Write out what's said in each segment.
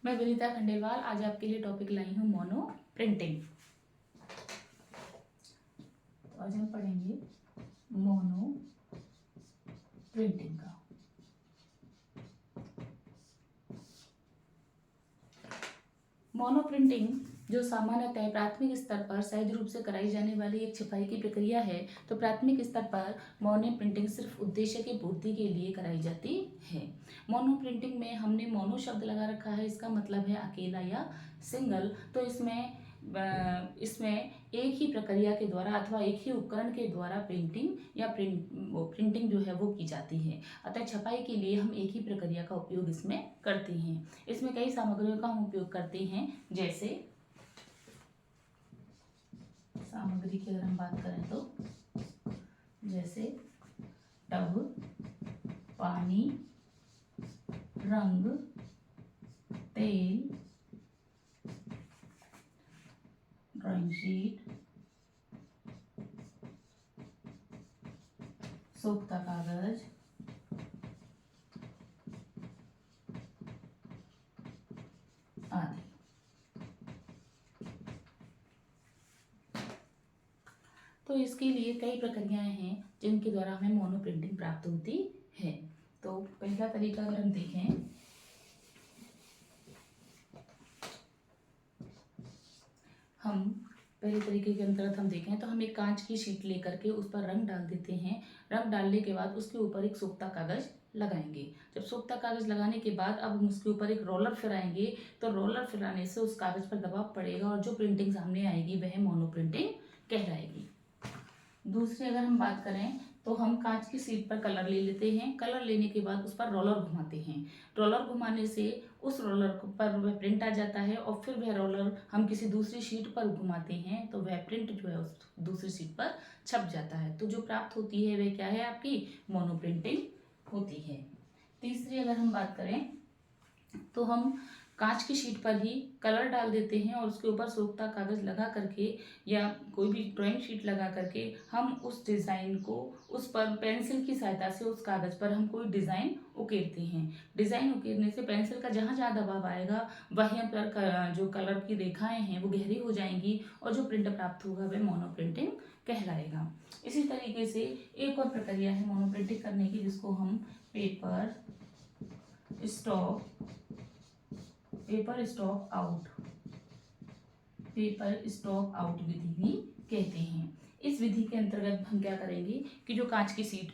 मैं विनीता खंडेलवाल आज आपके लिए टॉपिक लाई हूँ मोनो प्रिंटिंग। तो आज हम पढ़ेंगे मोनो प्रिंटिंग का। मोनो प्रिंटिंग जो सामान्यतः प्राथमिक स्तर पर सहज रूप से कराई जाने वाली एक छपाई की प्रक्रिया है। तो प्राथमिक स्तर पर मोनो प्रिंटिंग सिर्फ उद्देश्य की पूर्ति के लिए कराई जाती है। मोनो प्रिंटिंग में हमने मोनो शब्द लगा रखा है, इसका मतलब है अकेला या सिंगल। तो इसमें एक ही प्रक्रिया के द्वारा अथवा एक ही उपकरण के द्वारा प्रिंटिंग या प्रिंटिंग जो है वो की जाती है। अतः छपाई के लिए हम एक ही प्रक्रिया का उपयोग इसमें करते हैं। इसमें कई सामग्रियों का हम उपयोग करते हैं, जैसे सामग्री की अगर हम बात करें तो जैसे टब, पानी, रंग, तेल, ड्राइंग शीट, सोखता कागज, आदि। तो इसके लिए कई प्रक्रियाएं हैं जिनके द्वारा हमें मोनो प्रिंटिंग प्राप्त होती है। तो पहला तरीका अगर हम देखें, हम पहले तरीके के अंतर्गत हम देखें तो हम एक कांच की शीट लेकर के उस पर रंग डाल देते हैं। रंग डालने के बाद उसके ऊपर एक सोखता कागज लगाएंगे। जब सोखता कागज लगाने के बाद अब हम उसके ऊपर एक रोलर फिराएंगे। तो रोलर फिराने से उस कागज पर दबाव पड़ेगा और जो प्रिंटिंग सामने आएगी वह मोनो प्रिंटिंग कहलाएगी। दूसरी अगर हम बात करें तो हम कांच की शीट पर कलर ले लेते हैं। कलर लेने के बाद उस पर रोलर घुमाते हैं। रोलर घुमाने से उस रोलर पर वह प्रिंट आ जाता है और फिर वह रोलर हम किसी दूसरी शीट पर घुमाते हैं तो वह प्रिंट जो है उस दूसरी शीट पर छप जाता है। तो जो प्राप्त होती है वह क्या है, आपकी मोनो प्रिंटिंग होती है। तीसरी अगर हम बात करें तो हम कांच की शीट पर ही कलर डाल देते हैं और उसके ऊपर सोखता कागज लगा करके या कोई भी ड्राइंग शीट लगा करके हम उस डिज़ाइन को उस पर पेंसिल की सहायता से उस कागज पर हम कोई डिज़ाइन उकेरते हैं। डिज़ाइन उकेरने से पेंसिल का जहाँ जहाँ दबाव आएगा वहीं पर जो कलर की रेखाएं हैं वो गहरी हो जाएंगी और जो प्रिंट प्राप्त होगा वह मोनो प्रिंटिंग कहलाएगा। इसी तरीके से एक और प्रक्रिया है मोनो प्रिंटिंग करने की, जिसको हम पेपर स्टॉक आउट विधि भी कहते हैं। इस विधि के अंतर्गत हम क्या करेंगे कि जो कांच की शीट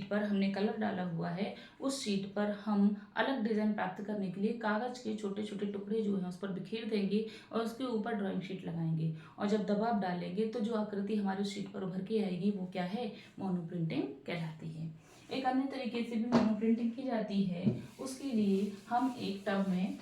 पर हमने कलर डाला हुआ है, उस शीट पर हम अलग डिजाइन प्राप्त करने के लिए कागज के छोटे छोटे टुकड़े जो हैं उस पर बिखेर देंगे और उसके ऊपर ड्राइंग शीट लगाएंगे और जब दबाव डालेंगे तो जो आकृति हमारी शीट पर उभर के आएगी वो क्या है, मोनो प्रिंटिंग कहलाती है। एक अन्य तरीके से भी मोनो प्रिंटिंग की जाती है। उसके लिए हम एक टब में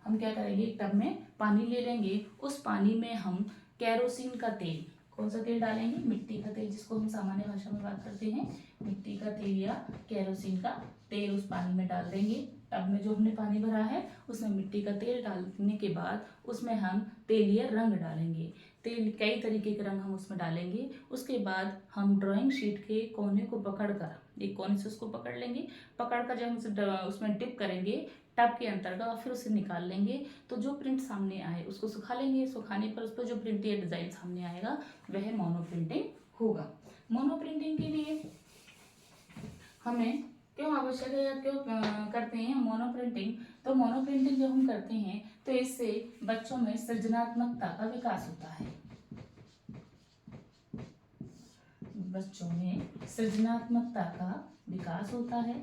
क्या करेंगे, एक टब में पानी ले लेंगे। उस पानी में हम केरोसिन का तेल, कौन सा तेल डालेंगे, मिट्टी का तेल, जिसको हम सामान्य भाषा में बात करते हैं मिट्टी का तेल या केरोसिन का तेल, उस पानी में डाल देंगे। टब में जो हमने पानी भरा है उसमें मिट्टी का तेल डालने के बाद उसमें हम तेलीय रंग डालेंगे। तेल कई तरीके के रंग हम उसमें डालेंगे। उसके बाद हम ड्राइंग शीट के कोने को पकड़कर, एक कोने से उसको पकड़ लेंगे, पकड़कर जब हम उसे उसमें डिप करेंगे टब के अंतर्गत और फिर उसे निकाल लेंगे। तो जो प्रिंट सामने आए उसको सुखा लेंगे। सुखाने पर उस पर जो प्रिंट या डिजाइन सामने आएगा वह मोनो प्रिंटिंग होगा। मोनो प्रिंटिंग के लिए हमें क्यों आवश्यक है या क्यों करते हैं मोनो प्रिंटिंग। तो मोनो प्रिंटिंग जब हम करते हैं तो इससे बच्चों में सृजनात्मकता का विकास होता है। बच्चों में सृजनात्मकता का विकास होता है।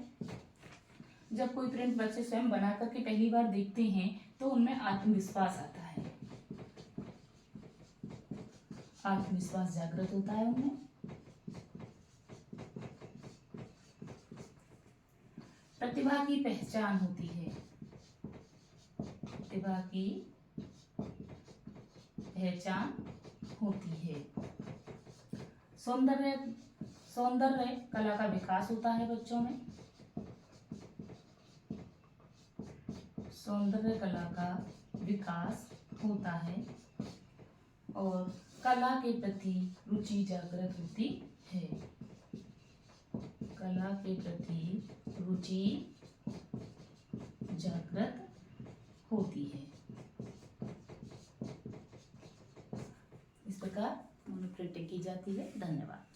जब कोई प्रिंट बच्चे स्वयं बना करके पहली बार देखते हैं तो उनमें आत्मविश्वास आता है, आत्मविश्वास जागृत होता है उनमें। प्रतिभा की पहचान होती है, प्रतिभा की पहचान होती है। सौंदर्य कला का विकास होता है बच्चों में, सौंदर्य कला का विकास होता है और कला के प्रति रुचि जागृत होती है। कला के प्रति रुचि जागृत होती है। इस प्रकार मोनो प्रिंटिंग की जाती है। धन्यवाद।